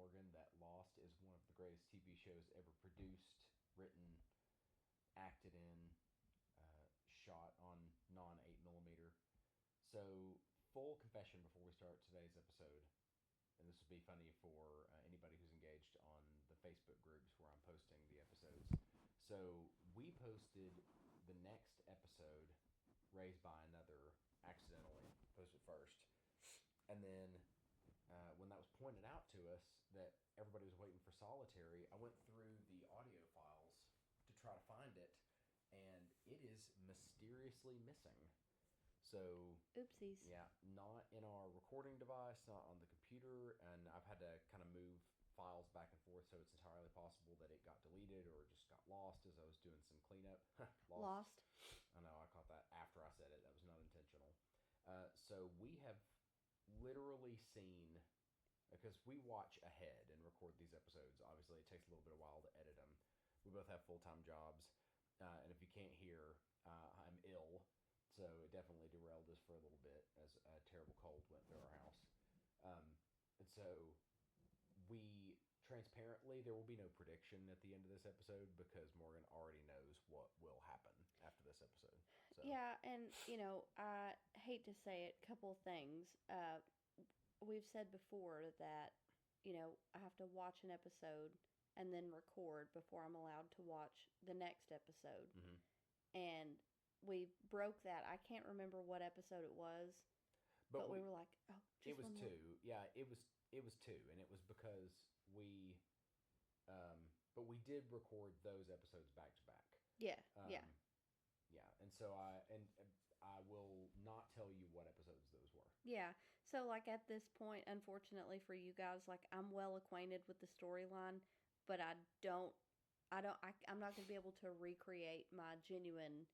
Morgan that Lost is one of the greatest TV shows ever produced, written, acted in, shot on non 8mm. So, full confession before we start today's episode, and this will be funny for anybody who's engaged on the Facebook groups where I'm posting the episodes. So, we posted the next episode, Raised by Another, accidentally, posted first. And then, when that was pointed out to us that everybody was waiting for Solitary, I went through the audio files to try to find it, and it is mysteriously missing. So, oopsies. yeah, not in our recording device, not on the computer, and I've had to kind of move files back and forth, so it's entirely possible that it got deleted or just got lost as I was doing some cleanup. Lost. I know, I caught that after I said it. That was not intentional. So we have literally seen, because we watch ahead and record these episodes. Obviously, it takes a little bit of while to edit them. We both have full-time jobs, and if you can't hear, I'm ill. So it definitely derailed us for a little bit as a terrible cold went through our house. And so transparently, there will be no prediction at the end of this episode because Morgan already knows what will happen after this episode. So. Yeah, and, I hate to say it, couple things. We've said before that, I have to watch an episode and then record before I'm allowed to watch the next episode. Mm-hmm. And we broke that. I can't remember what episode it was, but we were like, oh, just it was one two. More. Yeah, it was two, and it was because but we did record those episodes back to back. Yeah, yeah, and so I will not tell you what episodes those were. Yeah, so like at this point, unfortunately for you guys, like I'm well acquainted with the storyline, but I'm not going to be able to recreate my genuine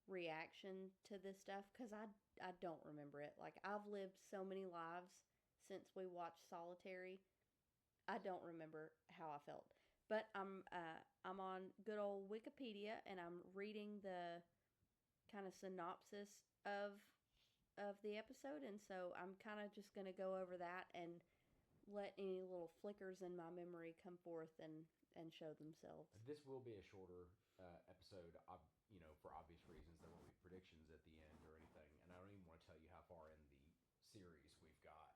reaction to this stuff because I don't remember it. Like I've lived so many lives since we watched Solitary. I don't remember how I felt, but I'm on good old Wikipedia and I'm reading the kind of synopsis of the episode, and so I'm kind of just going to go over that and let any little flickers in my memory come forth and show themselves. This will be a shorter episode. For obvious reasons, there won't be predictions at the end or anything, and I don't even want to tell you how far in the series we've got.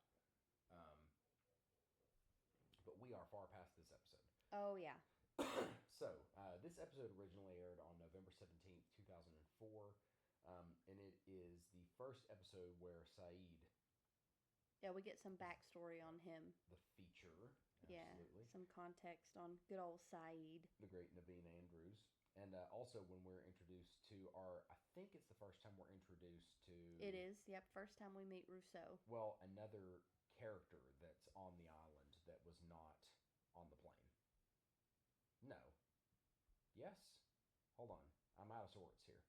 But we are far past this episode. Oh, yeah. So, this episode originally aired on November 17th, 2004, and it is the first episode where Saeed... Yeah, we get some backstory on him. The feature, absolutely. Yeah, some context on good old Saeed. The great Naveen Andrews. And also when we're introduced to I think it's the first time we're introduced to... It is, yep, first time we meet Rousseau. Well, another character that's on the island that was not on the plane. No. Yes? Hold on. I'm out of sorts here.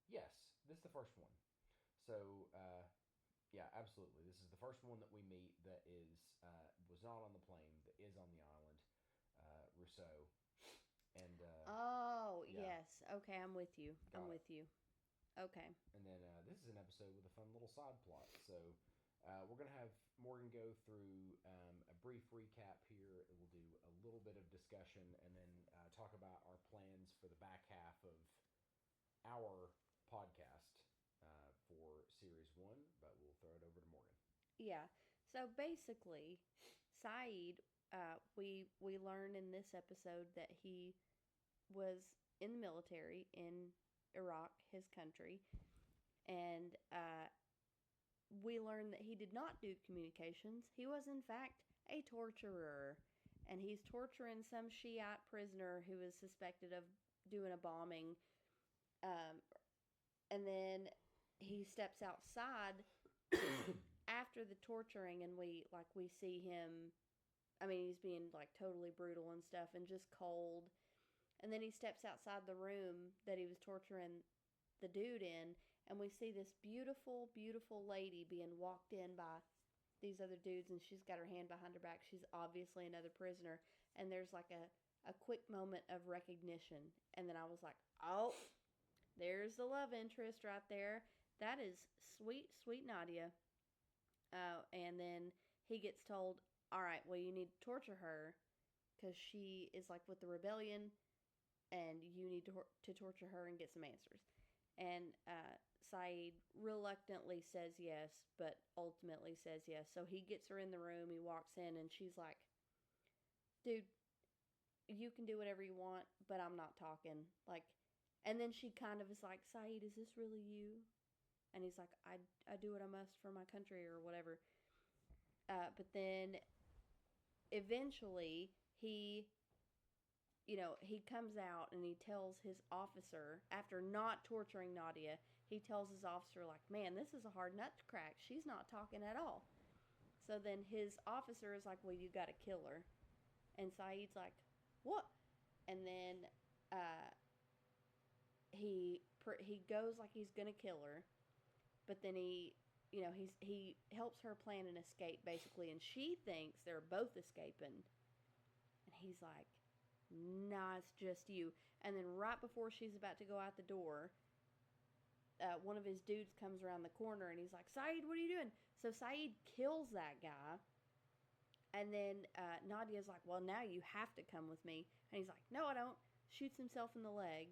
Yes, this is the first one. So, yeah, absolutely. This is the first one that we meet that was not on the plane, that is on the island. Rousseau. And, oh, yeah. Yes. Okay, I'm with you. I'm with you. Okay. And then this is an episode with a fun little side plot. So we're going to have Morgan go through a brief recap here. We'll do a little bit of discussion and then talk about our plans for the back half of our podcast for Series 1. But we'll throw it over to Morgan. Yeah. So basically, Saeed, we learn in this episode that he was in the military in Iraq, his country, and we learn that he did not do communications. He was, in fact, a torturer, and he's torturing some Shiite prisoner who is suspected of doing a bombing, and then he steps outside after the torturing, and we see him. I mean, he's being like totally brutal and stuff, and just cold. And then he steps outside the room that he was torturing the dude in, and we see this beautiful, beautiful lady being walked in by these other dudes, and she's got her hand behind her back. She's obviously another prisoner, and there's like a quick moment of recognition, and then I was like, oh, there's the love interest right there. That is sweet, sweet Nadia. And then he gets told, all right, well, you need to torture her because she is like with the rebellion, and you need to torture her and get some answers. And Saeed reluctantly says yes, but ultimately says yes. So he gets her in the room, he walks in, and she's like, dude, you can do whatever you want, but I'm not talking. Like, and then she kind of is like, Saeed, is this really you? And he's like, I do what I must for my country or whatever. But then eventually he comes out and he tells his officer, after not torturing Nadia, he tells his officer, like, man, this is a hard nut to crack. She's not talking at all. So then his officer is like, well, you got to kill her. And Saeed's like, what? And then he goes like he's going to kill her. But then he helps her plan an escape, basically. And she thinks they're both escaping. And he's like, nah, it's just you. And then right before she's about to go out the door, one of his dudes comes around the corner and he's like, Saeed, what are you doing? So Saeed kills that guy. And then Nadia's like, well, now you have to come with me. And he's like, no, I don't. Shoots himself in the leg.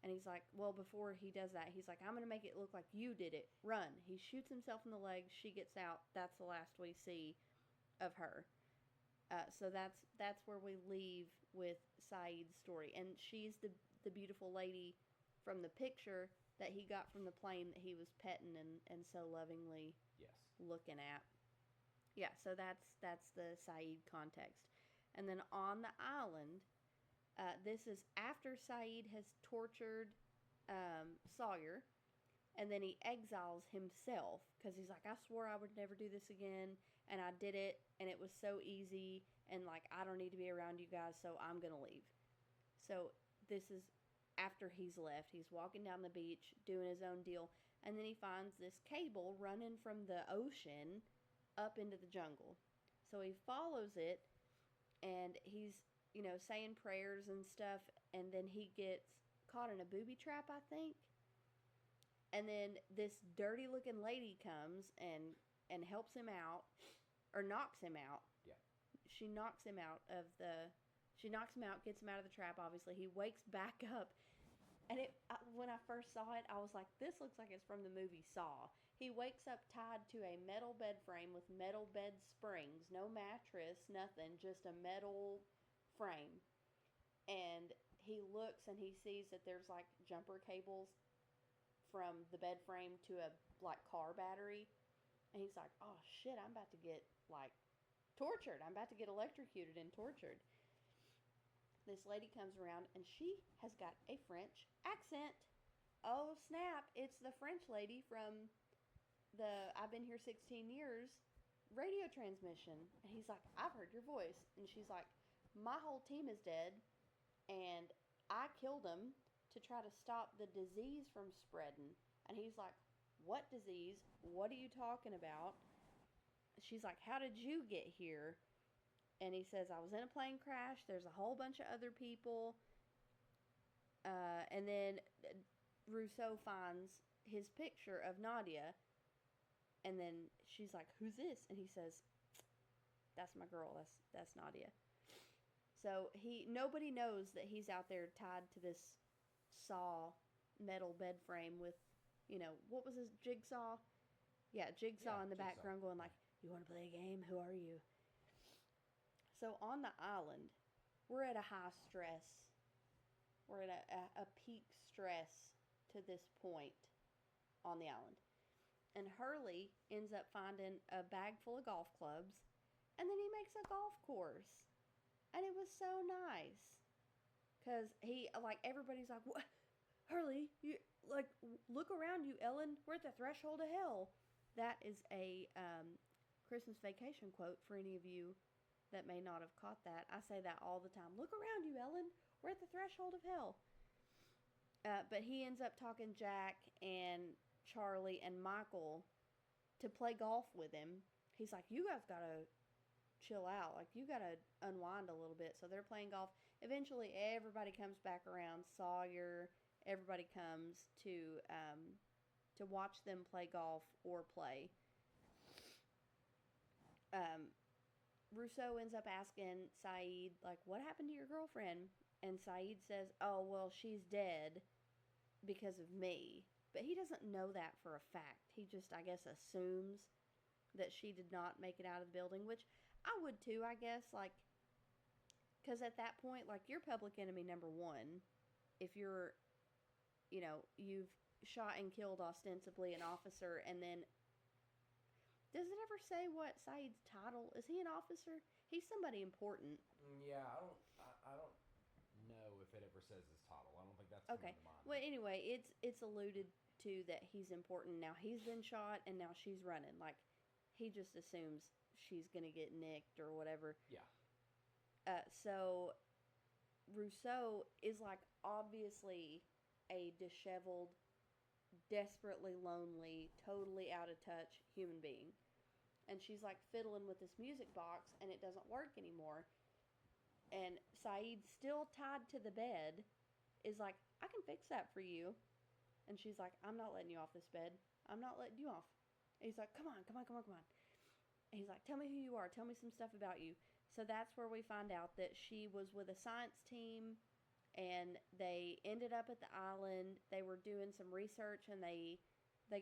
And he's like, well, before he does that, he's like, I'm going to make it look like you did it. Run. He shoots himself in the leg. She gets out. That's the last we see of her. So that's where we leave with Saeed's story. And she's the beautiful lady from the picture that he got from the plane that he was petting and so lovingly looking at. Yeah, so that's the Saeed context. And then on the island, this is after Saeed has tortured Sawyer, and then he exiles himself because he's like, I swore I would never do this again, and I did it, and it was so easy, and like, I don't need to be around you guys, so I'm going to leave. So this is after he's left. He's walking down the beach, doing his own deal, and then he finds this cable running from the ocean up into the jungle. So he follows it, and he's, saying prayers and stuff, and then he gets caught in a booby trap, I think. And then this dirty looking lady comes and helps him out, or knocks him out. Yeah. She knocks him out, gets him out of the trap, obviously. He wakes back up. And when I first saw it, I was like, this looks like it's from the movie Saw. He wakes up tied to a metal bed frame with metal bed springs. No mattress, nothing, just a metal frame. And he looks and he sees that there's like jumper cables from the bed frame to a like car battery. And he's like, oh shit, I'm about to get like tortured. I'm about to get electrocuted and tortured. This lady comes around and she has got a French accent. Oh snap, it's the French lady from the I've Been Here 16 Years radio transmission. And he's like, I've heard your voice. And she's like, my whole team is dead and I killed them to try to stop the disease from spreading. And he's like, what disease? What are you talking about? She's like, how did you get here? And he says, I was in a plane crash. There's a whole bunch of other people. And then Rousseau finds his picture of Nadia. And then she's like, who's this? And he says, that's my girl. That's Nadia. So nobody knows that he's out there tied to this saw metal bed frame with, what was his Jigsaw? Yeah, Jigsaw in the background going like, you want to play a game? Who are you? So on the island, we're at a high stress. We're at a peak stress to this point on the island. And Hurley ends up finding a bag full of golf clubs, and then he makes a golf course. And it was so nice. Because everybody's like, what? Hurley, you, look around you, Ellen. We're at the threshold of hell. That is a Christmas Vacation quote for any of you that may not have caught that. I say that all the time. Look around you, Ellen. We're at the threshold of hell. But he ends up talking Jack and Charlie and Michael to play golf with him. He's like, you guys gotta chill out. Like, you gotta unwind a little bit. So they're playing golf. Eventually, everybody comes back around. Sawyer, everybody comes to watch them play golf or play. Rousseau ends up asking Saeed, like, what happened to your girlfriend? And Saeed says, oh, well, she's dead because of me. But he doesn't know that for a fact. He just, I guess, assumes that she did not make it out of the building, which I would too, I guess. Like, because at that point, like, you're public enemy number one. If you're, you've shot and killed ostensibly an officer, and then does it ever say what Saeed's title? Is he an officer? He's somebody important. Yeah, I don't know if it ever says his title. I don't think that's coming to mind. Well, anyway, it's alluded to that he's important. Now he's been shot, and now she's running. Like, he just assumes she's gonna get nicked or whatever. Yeah. So Rousseau is, like, obviously a disheveled, desperately lonely, totally out of touch human being. And she's, like, fiddling with this music box, and it doesn't work anymore. And Saeed, still tied to the bed, is like, I can fix that for you. And she's like, I'm not letting you off this bed. I'm not letting you off. And he's like, come on. And he's like, tell me who you are. Tell me some stuff about you. So that's where we find out that she was with a science team, and they ended up at the island. They were doing some research, and they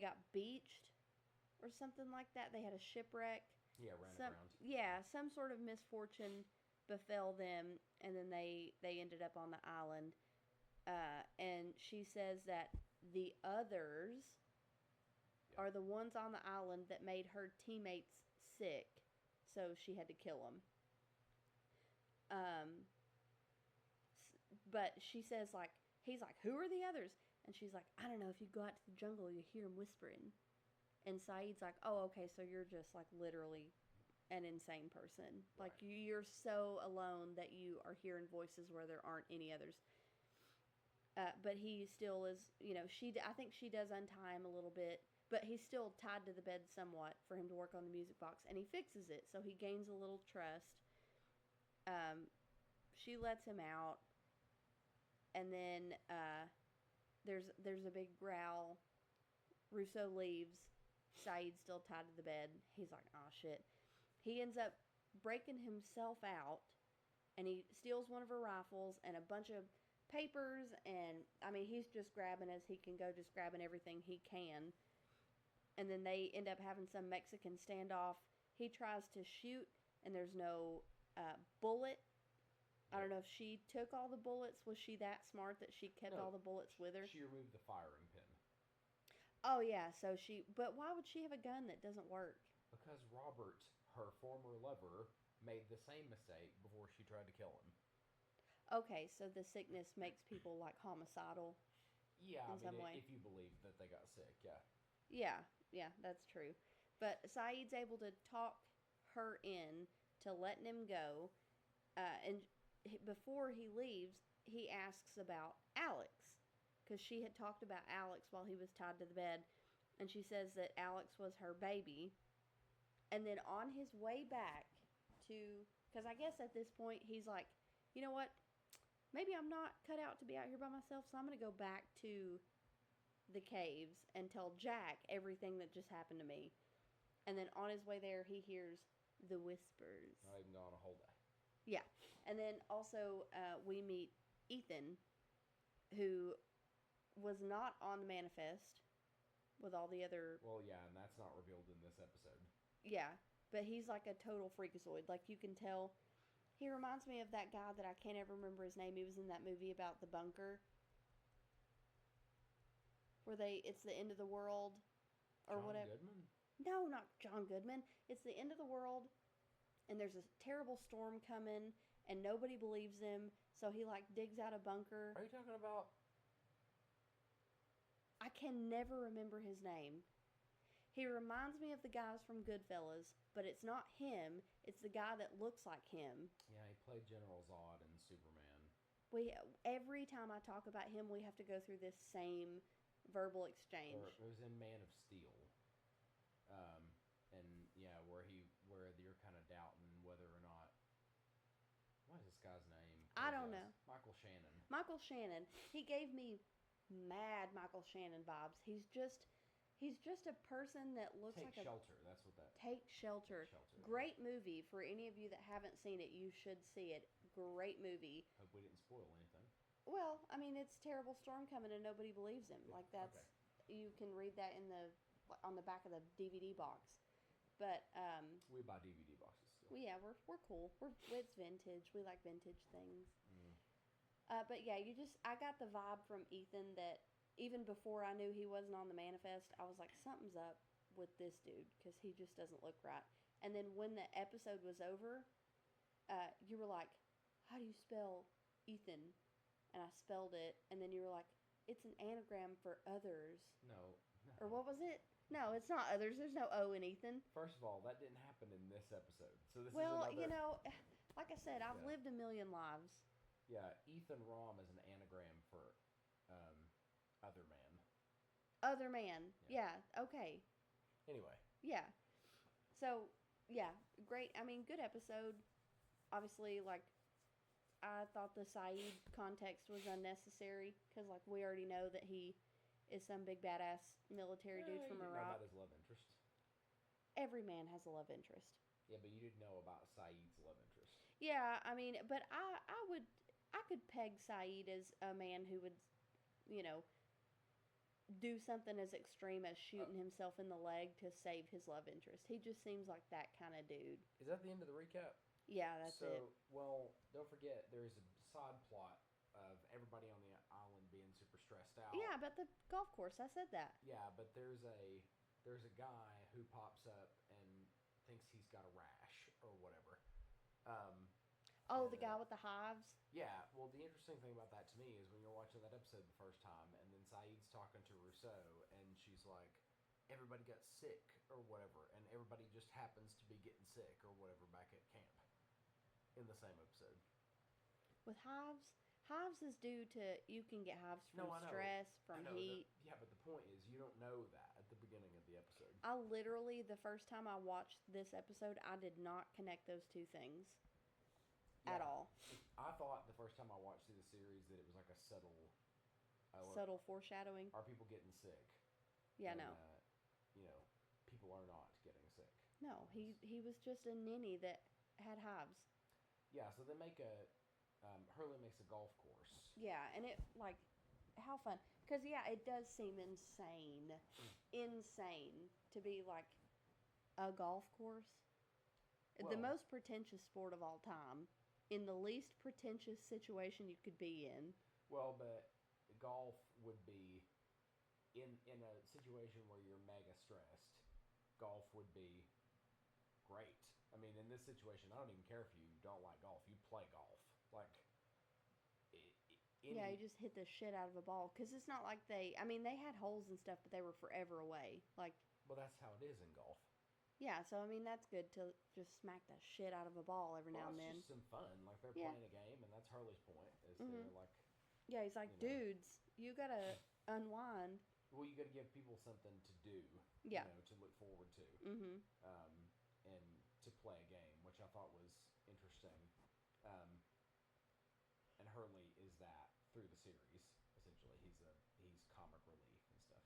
got beached or something like that. They had a shipwreck. Yeah, ran aground. Yeah, some sort of misfortune befell them, and then they ended up on the island. And she says that the others are the ones on the island that made her teammates sick, so she had to kill them. But she says, like, he's like, who are the others? And she's like, I don't know. If you go out to the jungle, you hear them whispering. And Saeed's like, oh, okay, so you're just, like, literally an insane person. Right. Like, you're so alone that you are hearing voices where there aren't any others. But he still is, I think she does untie him a little bit, but he's still tied to the bed somewhat for him to work on the music box, and he fixes it, so he gains a little trust. She lets him out, and then there's a big growl. Rousseau leaves. Saeed's still tied to the bed. He's like, oh, shit. He ends up breaking himself out, and he steals one of her rifles and a bunch of papers, and, I mean, he's just grabbing as he can go, just grabbing everything he can. And then they end up having some Mexican standoff. He tries to shoot, and there's no bullet. I don't know if she took all the bullets. Was she that smart that she kept all the bullets with her? She removed the firing pin. Oh, yeah, but why would she have a gun that doesn't work? Because Robert, her former lover, made the same mistake before she tried to kill him. Okay, so the sickness makes people, like, homicidal. Yeah, in some way. If you believe that they got sick, yeah. Yeah, that's true. But Saeed's able to talk her in to letting him go. And before he leaves, he asks about Alex, because she had talked about Alex while he was tied to the bed, and she says that Alex was her baby. And then on his way back to, because I guess at this point he's like, you know what, maybe I'm not cut out to be out here by myself, so I'm going to go back to the caves and tell Jack everything that just happened to me. And then on his way there, he hears the whispers. Not even gone a whole day. Yeah. And then also we meet Ethan, who was not on the manifest with all the other... Well, yeah, and that's not revealed in this episode. Yeah, but he's like a total freakazoid. Like, you can tell... He reminds me of that guy that I can't ever remember his name. He was in that movie about the bunker, where it's the end of the world, or John whatever. Goodman? No, not John Goodman. It's the end of the world, and there's a terrible storm coming, and nobody believes him, so he, like, digs out a bunker. Are you talking about... I can never remember his name. He reminds me of the guys from Goodfellas, but it's not him. It's the guy that looks like him. Yeah, he played General Zod in Superman. Every time I talk about him, we have to go through this same verbal exchange. Or it was in Man of Steel. And yeah, where you're kind of doubting whether or not... What is this guy's name? I don't know. Michael Shannon. Michael Shannon. He gave me mad Michael Shannon vibes. He's just He's just a person that looks Take like a... Shelter. That's what that... Take Shelter. Shelter. Great movie. For any of you that haven't seen it, you should see it. Great movie. Hope we didn't spoil anything. Well, I mean, it's terrible storm coming and nobody believes him. Yeah, Like, that's... okay. You can read that on the back of the DVD box. But, we buy DVD boxes still. well, yeah, we're cool. It's vintage. We like vintage things. Mm. But yeah, I got the vibe from Ethan that even before I knew he wasn't on the manifest, I was like, something's up with this dude because he just doesn't look right. And then when the episode was over, you were like, how do you spell Ethan? And I spelled it, and then you were like, it's an anagram for others. No. Or what was it? No, it's not others. There's no O in Ethan. First of all, that didn't happen in this episode. So this well, is another... like I said, I've lived a million lives. Yeah, Ethan Rom is an anagram for other man. Other man. Yeah, okay. Anyway. Yeah. So, yeah, great. I mean, good episode. Obviously, like, I thought the Saeed context was unnecessary because, like, we already know that he is some big badass military dude from you didn't Iraq. know about his love interest. Every man has a love interest. Yeah, but you didn't know about Saeed's love interest. Yeah, I mean, but I could peg Saeed as a man who would, do something as extreme as shooting himself in the leg to save his love interest. He just seems like that kind of dude. Is that the end of the recap? Yeah, that's it. So, well, don't forget, there's a side plot of everybody on the island being super stressed out. Yeah, but the golf course, I said that. Yeah, but there's a guy who pops up and thinks he's got a rash or whatever. The guy with the hives? Yeah, well, the interesting thing about that to me is when you're watching that episode the first time, and then Saeed's talking to Rousseau, and she's like, everybody got sick or whatever, and everybody just happens to be getting sick or whatever back at camp in the same episode. With hives? Hives is due to, you can get hives from stress, from heat. But the point is, you don't know that at the beginning of the episode. I literally, the first time I watched this episode, I did not connect those two things at all. I thought the first time I watched through the series that it was like a subtle foreshadowing. Are people getting sick? Yeah, and, no. People are not getting sick. No, he was just a ninny that had hives. Yeah, so they make Hurley makes a golf course. Yeah, and it, like, how fun. Because, yeah, it does seem insane to be, like, a golf course. Well, the most pretentious sport of all time. In the least pretentious situation you could be in. Well, but golf would be, in a situation where you're mega stressed, golf would be great. I mean, in this situation, I don't even care if you don't like golf. You play golf. Like, you just hit the shit out of a ball. Because it's not like they had holes and stuff, but they were forever away. Like, well, that's how it is in golf. Yeah, so, I mean, that's good to just smack the shit out of a ball every now and then. It's just some fun. Like, they're playing a game, and that's Hurley's point. Is they're like... Yeah, he's like, dudes, you gotta unwind. Well, you gotta give people something to do. Yeah. To look forward to. Mm-hmm. And to play a game, which I thought was interesting. And Hurley is that through the series, essentially. He's comic relief and stuff.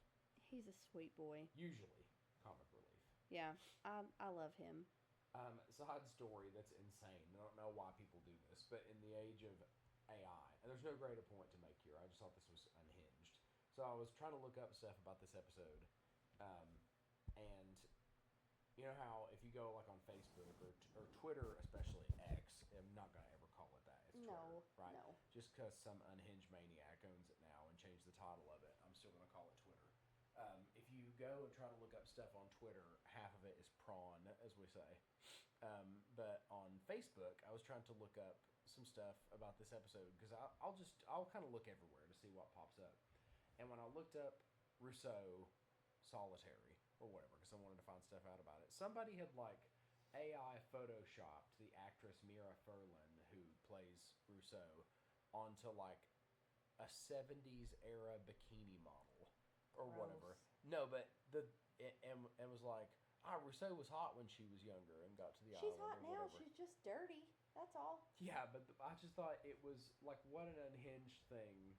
He's a sweet boy. Usually comic relief. Yeah, I love him. Side story that's insane. I don't know why people do this, but in the age of AI, and there's no greater point to make here, I just thought this was unhinged. So I was trying to look up stuff about this episode, and you know how if you go like on Facebook or Twitter, especially X, I'm not going to ever call it that. It's Twitter, right? No. Just because some unhinged maniac owns it now and changed the title of it, I'm still going to call it Twitter. If you go and try to look up stuff on Twitter, half of it is prawn, as we say. But on Facebook, I was trying to look up some stuff about this episode because I'll kind of look everywhere to see what pops up. And when I looked up Rousseau solitary or whatever, because I wanted to find stuff out about it, somebody had like AI photoshopped the actress Mira Furlan, who plays Rousseau, onto like a 70s era bikini model. Or whatever. No, but and was like, Rousseau was hot when she was younger and got to the island. She's hot now. Whatever. She's just dirty. That's all. Yeah, but I just thought it was like, what an unhinged thing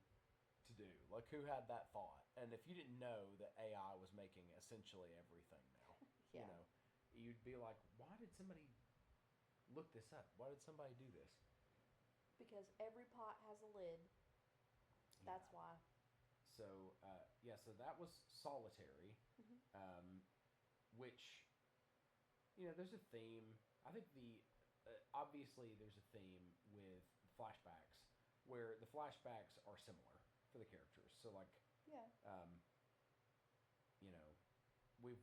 to do? Like, who had that thought? And if you didn't know that AI was making essentially everything now, Yeah. you know, you'd be like, why did somebody look this up? Why did somebody do this? Because every pot has a lid. That's Yeah. why. So, so that was Solitary, which, there's a theme. I think obviously there's a theme with flashbacks where the flashbacks are similar for the characters. So, like, Yeah.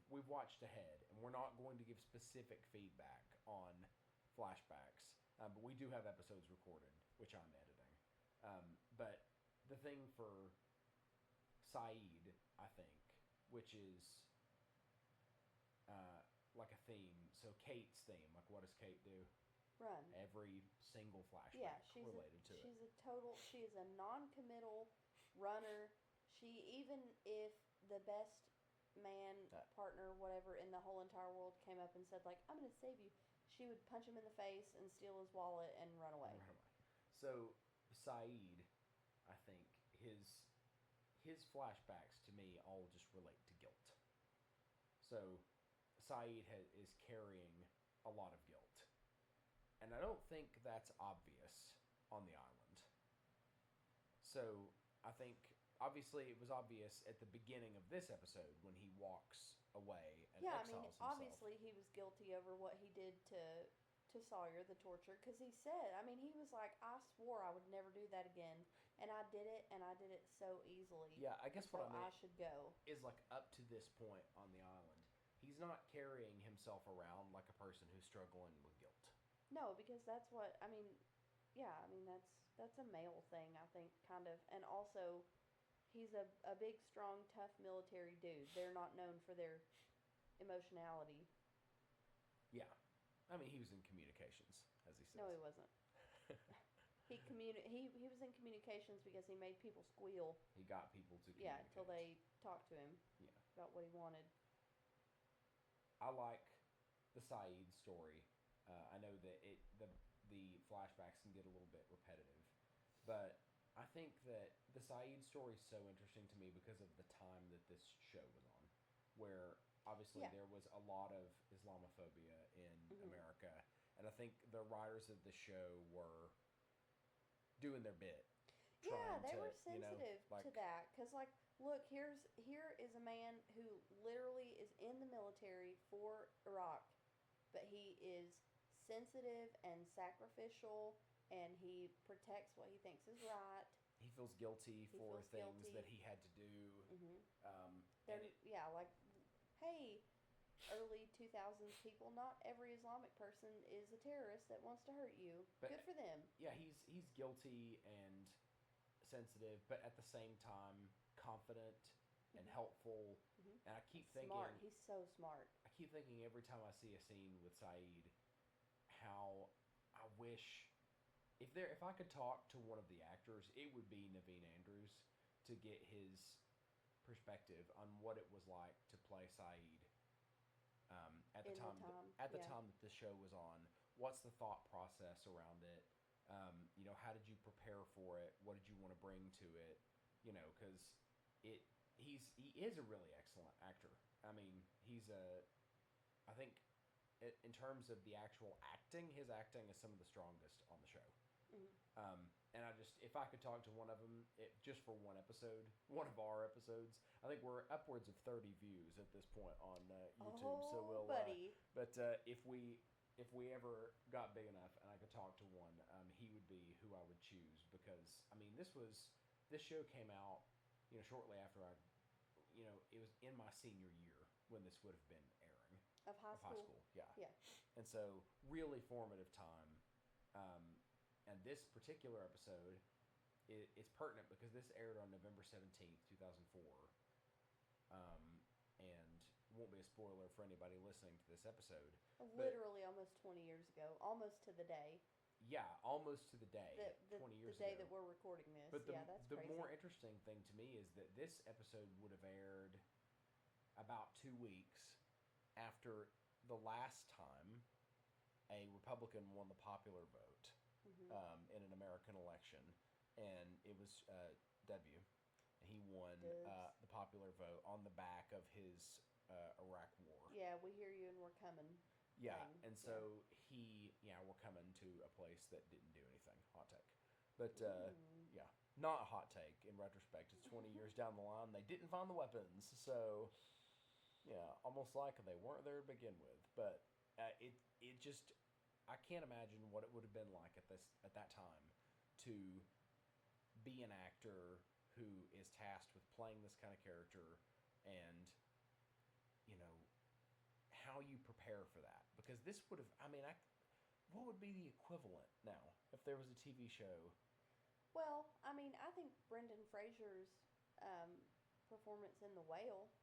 we've watched ahead, and we're not going to give specific feedback on flashbacks, but we do have episodes recorded, which I'm editing. But the thing for Saeed, I think, which is like a theme. So Kate's theme, like what does Kate do? Run. Every single flashback related to it. She is a non-committal runner. Even if the best man, partner, whatever in the whole entire world came up and said, like, I'm going to save you, she would punch him in the face and steal his wallet and run away. So Saeed, I think, his flashbacks to me all just relate to guilt. So Saeed is carrying a lot of guilt. And I don't think that's obvious on the island. So I think, obviously, it was obvious at the beginning of this episode when he walks away and exiles himself. Obviously he was guilty over what he did to Sawyer, the torture, because he said, he was like, I swore I would never do that again, and I did it so easily. Yeah, I guess what I meant I should go. Is, like, up to this point on the island, he's not carrying himself around like a person who's struggling with guilt. No, because that's what, that's a male thing, I think, kind of. And also, he's a big, strong, tough military dude. They're not known for their emotionality. Yeah. He was in communications, as he says. No, he wasn't. He was in communications because he made people squeal. He got people to communicate. Yeah, until they talked to him about what he wanted. I like the Saeed story. I know that the flashbacks can get a little bit repetitive, but I think that the Saeed story is so interesting to me because of the time that this show was on, where obviously there was a lot of Islamophobia in America, and I think the writers of the show were doing their bit. Yeah, they were sensitive to that, because, like, look, here is a man who literally is in the military for Iraq, but he is sensitive and sacrificial, and he protects what he thinks is right. He feels guilty for things that he had to do. Hey, early 2000s people, not every Islamic person is a terrorist that wants to hurt you. But good for them. Yeah, he's guilty and sensitive, but at the same time confident and helpful. And I keep thinking, smart. He's so smart. I keep thinking every time I see a scene with Saeed, how I wish if I could talk to one of the actors, it would be Naveen Andrews, to get his perspective on what it was like to play Saeed at the time that the show was on. What's the thought process around it? How did you prepare for it? What did you want to bring to it? Because he is a really excellent actor. I think in terms of the actual acting, his acting is some of the strongest on the show. And if I could talk to one of them, just for one of our episodes, I think we're upwards of 30 views at this point on YouTube. Oh, so we'll, buddy. But if we ever got big enough and I could talk to one, he would be who I would choose, because this show came out, shortly after it was in my senior year when this would have been airing. Of high school. Yeah. And so, really formative time. And this particular episode is pertinent because this aired on November 17th, 2004. And won't be a spoiler for anybody listening to this episode. Literally almost 20 years ago. Almost to the day. Yeah, almost to the day. 20 years ago. The day that we're recording this. But that's the crazy. more interesting thing to me is that this episode would have aired about 2 weeks after the last time a Republican won the popular vote in an American election, and it was W. He won the popular vote on the back of his Iraq War. Yeah, we hear you and we're coming. Yeah, and so we're coming to a place that didn't do anything. Hot take. But, yeah, not a hot take. In retrospect, it's 20 years down the line. They didn't find the weapons, so, yeah, almost like they weren't there to begin with. But it just, I can't imagine what it would have been like at that time to be an actor who is tasked with playing this kind of character and, how you prepare for that. Because this would have, what would be the equivalent now if there was a TV show? Well, I think Brendan Fraser's performance in The Whale,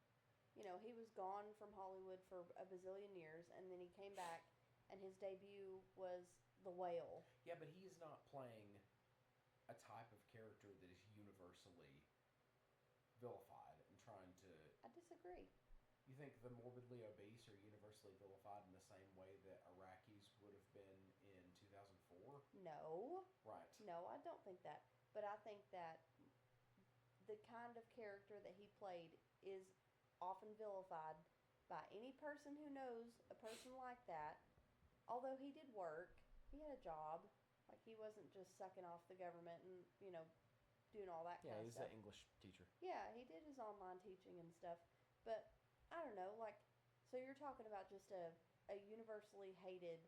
he was gone from Hollywood for a bazillion years, and then he came back, and his debut was The Whale. Yeah, but he's not playing a type of character that is universally vilified and trying to... I disagree. You think the morbidly obese are universally vilified in the same way that Iraqis would have been in 2004? No. Right. No, I don't think that. But I think that the kind of character that he played is often vilified by any person who knows a person like that. Although he did work, he had a job. Like, he wasn't just sucking off the government and, doing all that kind of stuff. Yeah, he's an English teacher. Yeah, he did his online teaching and stuff. But, I don't know, so you're talking about just a universally hated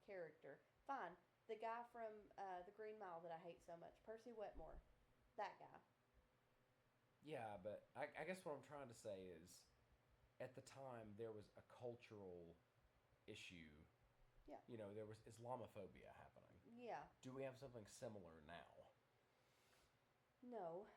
character. Fine. The guy from The Green Mile that I hate so much, Percy Wetmore. That guy. Yeah, but I guess what I'm trying to say is, at the time, there was a cultural issue. Yeah. There was Islamophobia happening. Yeah. Do we have something similar now? No.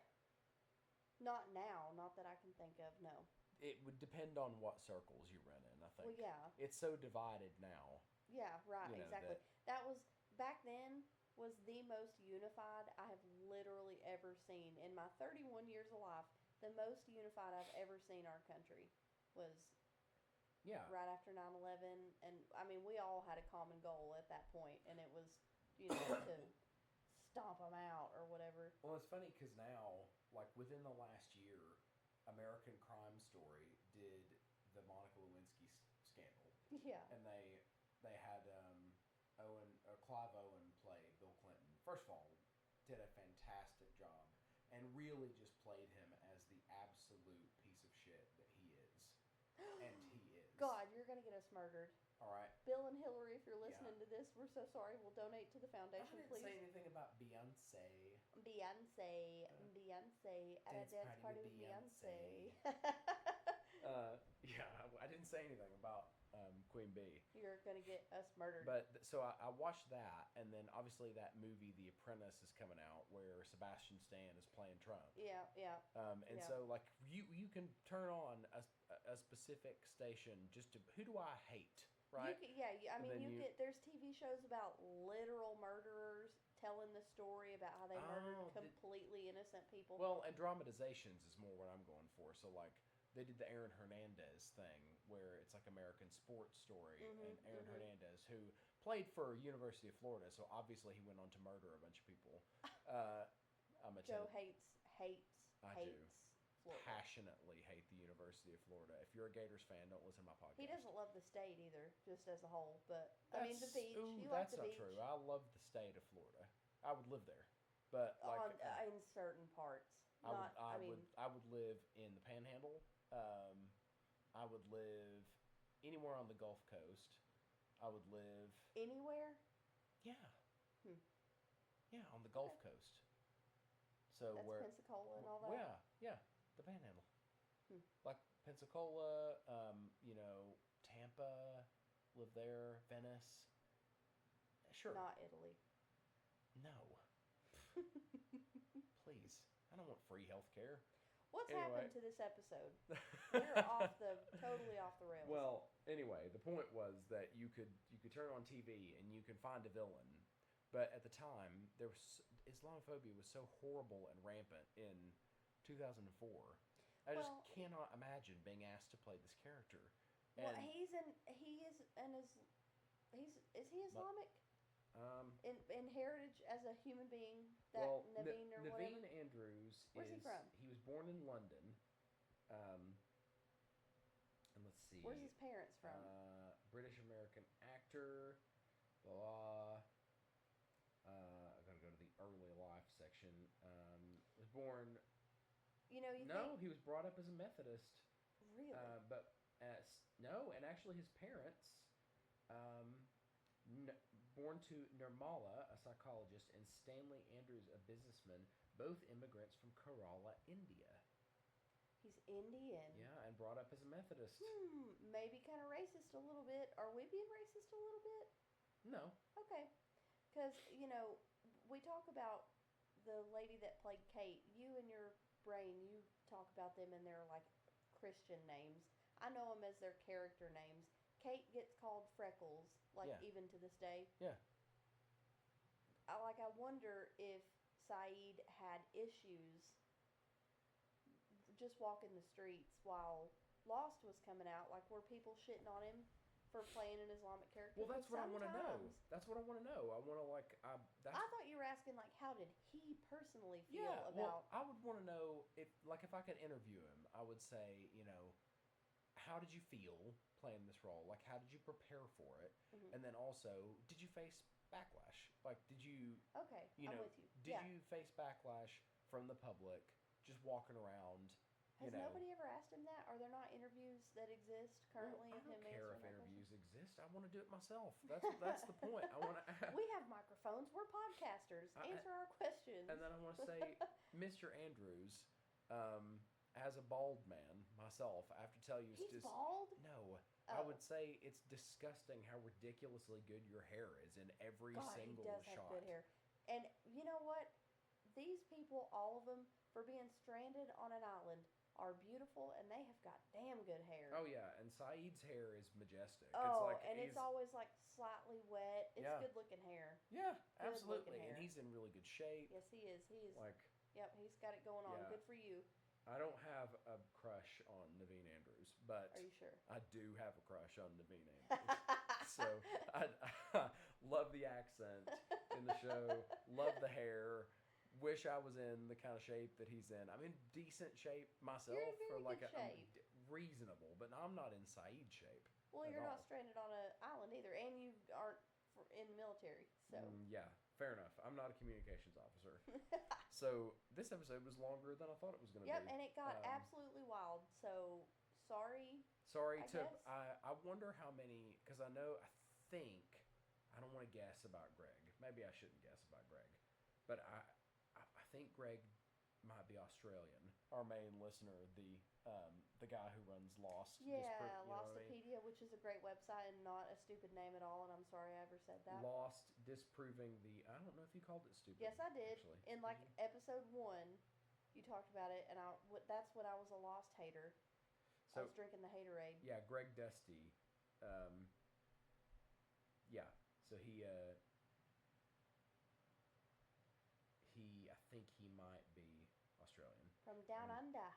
Not now. Not that I can think of, no. It would depend on what circles you run in, I think. Well, yeah. It's so divided now. Yeah, right, exactly. That was, back then, was the most unified I have literally ever seen. In my 31 years of life, the most unified I've ever seen our country was right after 9/11. And, we all had a common goal at that point, and it was, to stomp them out or whatever. Well, it's funny because now, within the last year, American Crime Story did the Monica Lewinsky scandal. Yeah. And they had Clive Owen play Bill Clinton. First of all, did a fantastic job and really just played him as the absolute piece of shit that he is. And he is. God, you're going to get us murdered. All right. Bill and Hillary, if you're listening to this, we're so sorry. We'll donate to the foundation, please. I didn't say anything about Beyonce. Beyonce at a dance party with Beyonce. Yeah, I didn't say anything about Queen Bee. You're going to get us murdered. But, so I watched that, and then obviously that movie, The Apprentice, is coming out, where Sebastian Stan is playing Trump. Yeah. So, you can turn on a specific station just to, who do I hate, right? There's TV shows about literal murderers telling the story about how they murdered completely innocent people. Well, and dramatizations is more what I'm going for. So, they did the Aaron Hernandez thing, where it's like American sports story, and Aaron Hernandez, who played for University of Florida, so obviously he went on to murder a bunch of people. Joe hates Florida. Passionately hate the University of Florida. If you're a Gators fan, don't listen to my podcast. He doesn't love the state either, just as a whole. But the beach. He that's the not beach. True. I love the state of Florida. I would live there, but in certain parts. I would live in the Panhandle. I would live anywhere on the Gulf Coast. I would live anywhere. Yeah. Yeah, on the Gulf Coast. So that's where Pensacola and all that. Yeah, the Panhandle. Like Pensacola, Tampa, live there, Venice. Sure. Not Italy. No. Please. I don't want free health care. What's happened to this episode? We're totally off the rails. Well, anyway, the point was that you could turn on TV and you could find a villain, but at the time Islamophobia was so horrible and rampant in 2004. I just cannot imagine being asked to play this character. Well, is he Islamic? In heritage as a human being, Naveen or whatever? Naveen Andrews Where's he from? He was born in London. Um, and let's see. Where's his parents from? British American actor. Blah. I gotta go to the early life section. Was born. You know, he was brought up as a Methodist. Really? No, and actually his parents, born to Nirmala, a psychologist, and Stanley Andrews, a businessman, both immigrants from Kerala, India. He's Indian. Yeah, and brought up as a Methodist. Maybe kind of racist a little bit. Are we being racist a little bit? No. Okay. Because, you know, we talk about the lady that played Kate. You in your brain, you talk about them in their, like, Christian names. I know them as their character names. Kate gets called Freckles, like, even to this day. Yeah. I wonder if Saeed had issues just walking the streets while Lost was coming out. Like, were people shitting on him for playing an Islamic character? Well, that's what I want to know. That's what I want to know. I want to, like... I thought you were asking, like, how did he personally feel about... Well, I would want to know, if I could interview him, I would say, you know, how did you feel playing this role? Like, how did you prepare for it? Mm-hmm. And then also, did you face backlash? Like, did you... Okay, I'm with you. Did you face backlash from the public just walking around? Has nobody ever asked him that? Are there not interviews that exist currently of him answering that question? I don't care if interviews exist. I want to do it myself. That's the point. I want to. We have microphones. We're podcasters. Answer our questions. And then I want to say, Mr. Andrews, as a bald man myself, I have to tell you, he's bald? No. Oh. I would say it's disgusting how ridiculously good your hair is in every single shot. He does have good hair. And you know what? These people, all of them, for being stranded on an island, are beautiful, and they have got damn good hair. Oh, yeah, and Saeed's hair is majestic. Oh, it's always, like, slightly wet. It's good-looking hair. Yeah, absolutely. Hair. And he's in really good shape. Yes, he is. Like... Yep, he's got it going on. Yeah. Good for you. I don't have a crush on Naveen Andrews, but... Are you sure? I do have a crush on Naveen Andrews. So, I love the accent in the show, love the hair... Wish I was in the kind of shape that he's in. I'm in decent shape myself. You're in very good shape. I'm reasonable, but I'm not in Saeed shape. Well, you're not stranded on an island either, and you aren't in the military, so... yeah, fair enough. I'm not a communications officer. So, this episode was longer than I thought it was going to be. Yep, and it got absolutely wild, so sorry. I wonder how many, because I don't want to guess about Greg. Maybe I shouldn't guess about Greg, but I think Greg might be Australian. Our main listener, the guy who runs Lost. Yeah, Lostopedia, which is a great website and not a stupid name at all, and I'm sorry I ever said that. Lost, disproving the... I don't know if you called it stupid. Yes, I did. Actually. In, like, episode 1, you talked about it, and that's when I was a Lost hater. So, I was drinking the Haterade. Yeah, Greg Dusty. Yeah, so he I think he might be Australian. From down under.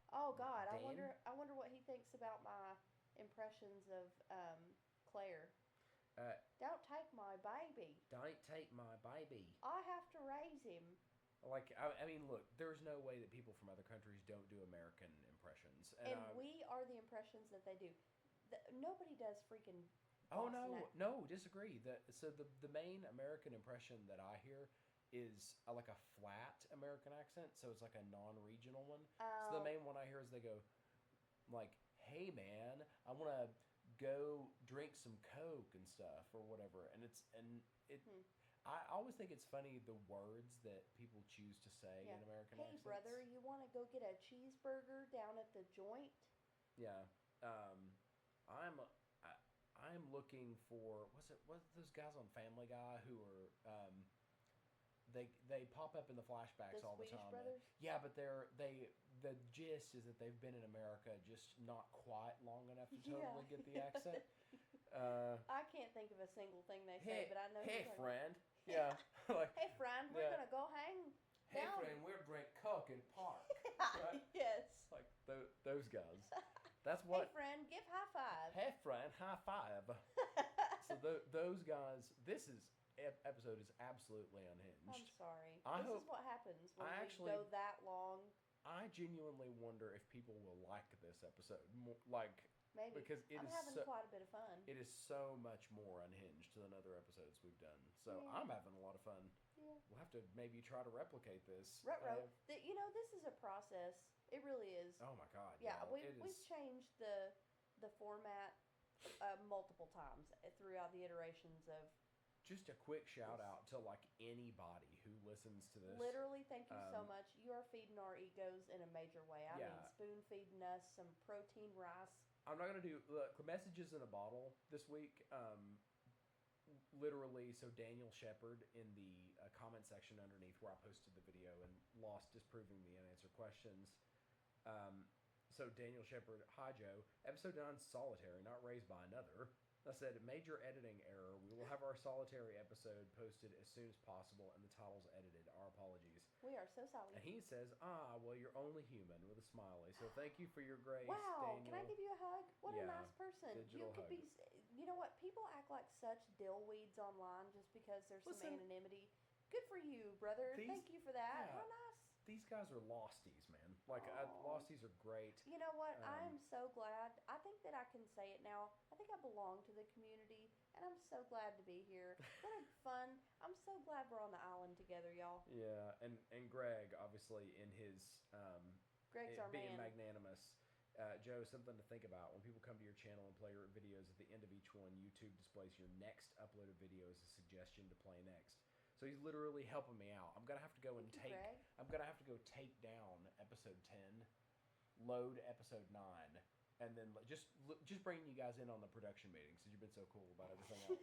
Oh God, I wonder what he thinks about my impressions of Claire. Don't take my baby. Don't take my baby. I have to raise him. Like, I mean, look, there's no way that people from other countries don't do American impressions. And we are the impressions that they do. Nobody does freaking... Oh, no, disagree. The main American impression that I hear is like a flat American accent, so it's like a non-regional one. So the main one I hear is they go, like, hey, man, I want to go drink some Coke and stuff or whatever. I always think it's funny the words that people choose to say in American accents. Hey, brother, you want to go get a cheeseburger down at the joint? Yeah. I'm looking for what those guys on Family Guy who are they pop up in the flashbacks all the time. Brothers? Yeah, but the gist is that they've been in America just not quite long enough to totally get the accent. I can't think of a single thing they say, but I know. Hey, friend. Yeah. Like, hey, friend, we're gonna go hang. Hey, friend, we'll drink Coke in park. Right? Yes. Like those guys. That's what. Hey, friend, give high five. Hey, friend, high five. So those guys. This episode is absolutely unhinged. I'm sorry. This is what happens when we go that long. I I genuinely wonder if people will like this episode. Like, Maybe. because I'm having quite a bit of fun. It is so much more unhinged than other episodes we've done. So I'm having a lot of fun. Yeah. We'll have to maybe try to replicate this. This is a process. It really is. Oh my God. Yeah, we've changed the format multiple times throughout the iterations of. Just a quick shout out to like anybody who listens to this. Literally, thank you so much. You are feeding our egos in a major way. I mean, spoon feeding us some protein rice. I'm not gonna do messages in a bottle this week. Literally, so Daniel Shepard in the comment section underneath where I posted the video and lost disproving the unanswered questions. So Daniel Shepard, hi Joe, episode 9 solitary, not raised by another. I said, major editing error. We will have our solitary episode posted as soon as possible and the titles edited. Our apologies. We are so sorry. And he says, well, you're only human with a smiley. So thank you for your grace, wow, Daniel. Can I give you a hug? What a nice person. Digital you could hug. You know what? People act like such dillweeds online just because there's some anonymity. Good for you, brother. Thank you for that. How nice. These guys are losties, man. Like, losties are great. You know what? I am so glad. I think that I can say it now. I think I belong to the community, and I'm so glad to be here. What a fun. I'm so glad we're on the island together, y'all. Yeah, and Greg, obviously, in his Greg's our being man. Magnanimous. Joe, something to think about. When people come to your channel and play your videos, at the end of each one, YouTube displays your next uploaded video as a suggestion to play next. So he's literally helping me out. I'm gonna have to go take down episode 10, load episode 9, and then just bringing you guys in on the production meetings because you've been so cool about everything else.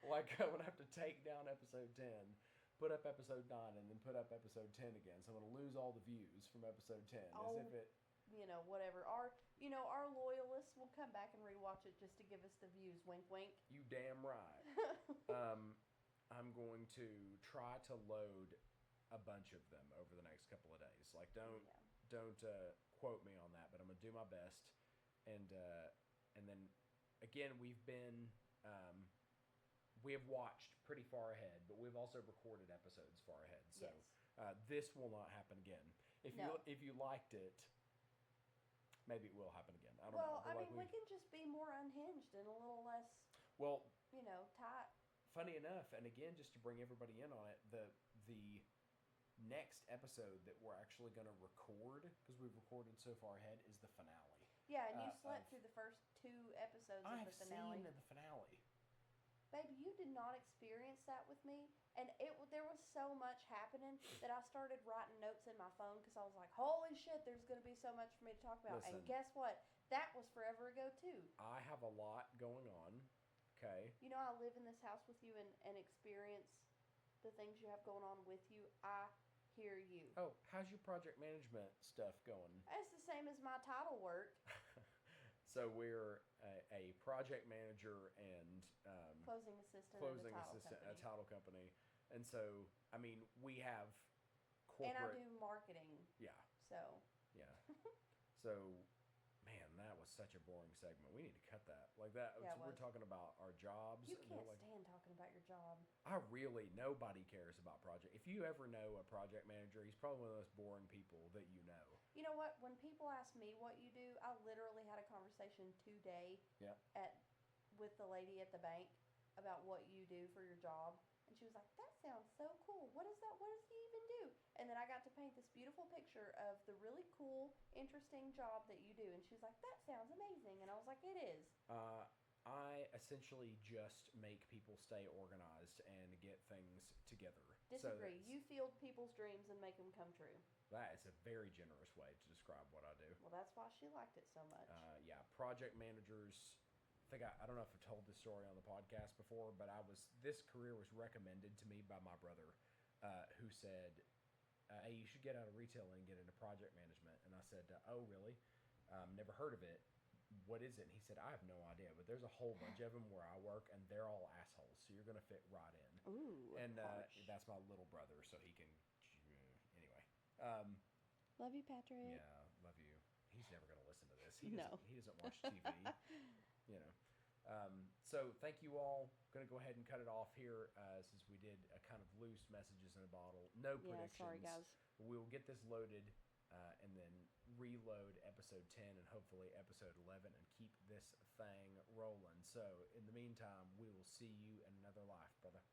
like I'm gonna have to take down episode 10, put up episode 9, and then put up episode 10 again. So I'm gonna lose all the views from episode 10 as if it. Whatever. Our loyalists will come back and rewatch it just to give us the views. Wink, wink. You damn right. I'm going to try to load a bunch of them over the next couple of days. Like, don't quote me on that, but I'm gonna do my best. And then again, we have watched pretty far ahead, but we've also recorded episodes far ahead. So this will not happen again. If you liked it, maybe it will happen again. I don't know. Well, we can just be more unhinged and a little less. Tight. Funny enough, and again, just to bring everybody in on it, the next episode that we're actually going to record, because we've recorded so far ahead, is the finale. Yeah, and you slept through the first 2 episodes of the finale. I have seen the finale. Baby, you did not experience that with me, and there was so much happening that I started writing notes in my phone because I was like, holy shit, there's going to be so much for me to talk about. Listen, and guess what? That was forever ago, too. I have a lot going on. Okay. I live in this house with you and experience the things you have going on with you. I hear you. Oh, how's your project management stuff going? It's the same as my title work. So we're a project manager and closing assistant at a title company. And so, I mean, we have corporate... And I do marketing. Yeah. So. Yeah. So... Man, that was such a boring segment. We need to cut that. Like that, we're talking about our jobs. You can't stand talking about your job. Nobody cares about project. If you ever know a project manager, he's probably one of the most boring people that you know. You know what? When people ask me what you do, I literally had a conversation today with the lady at the bank about what you do for your job. And she was like, that sounds so cool. What is that? What does he even do? And then I got to paint this beautiful picture of the really cool, interesting job that you do. And she was like, that sounds amazing. And I was like, it is. I essentially just make people stay organized and get things together. Disagree. You field people's dreams and make them come true. That is a very generous way to describe what I do. Well, that's why she liked it so much. Project managers... I don't know if I've told this story on the podcast before, but this career was recommended to me by my brother, who said, hey, you should get out of retailing and get into project management. And I said, oh, really? Never heard of it. What is it? And he said, I have no idea, but there's a whole bunch of them where I work, and they're all assholes, so you're going to fit right in. Ooh, and that's my little brother, so he can... Anyway. Love you, Patrick. Yeah, love you. He's never going to listen to this. He doesn't watch TV. So thank you all. Going to go ahead and cut it off here since we did a kind of loose messages in a bottle. No predictions. Sorry, guys. We'll get this loaded and then reload episode 10 and hopefully episode 11 and keep this thing rolling. So, in the meantime, we will see you in another life, brother.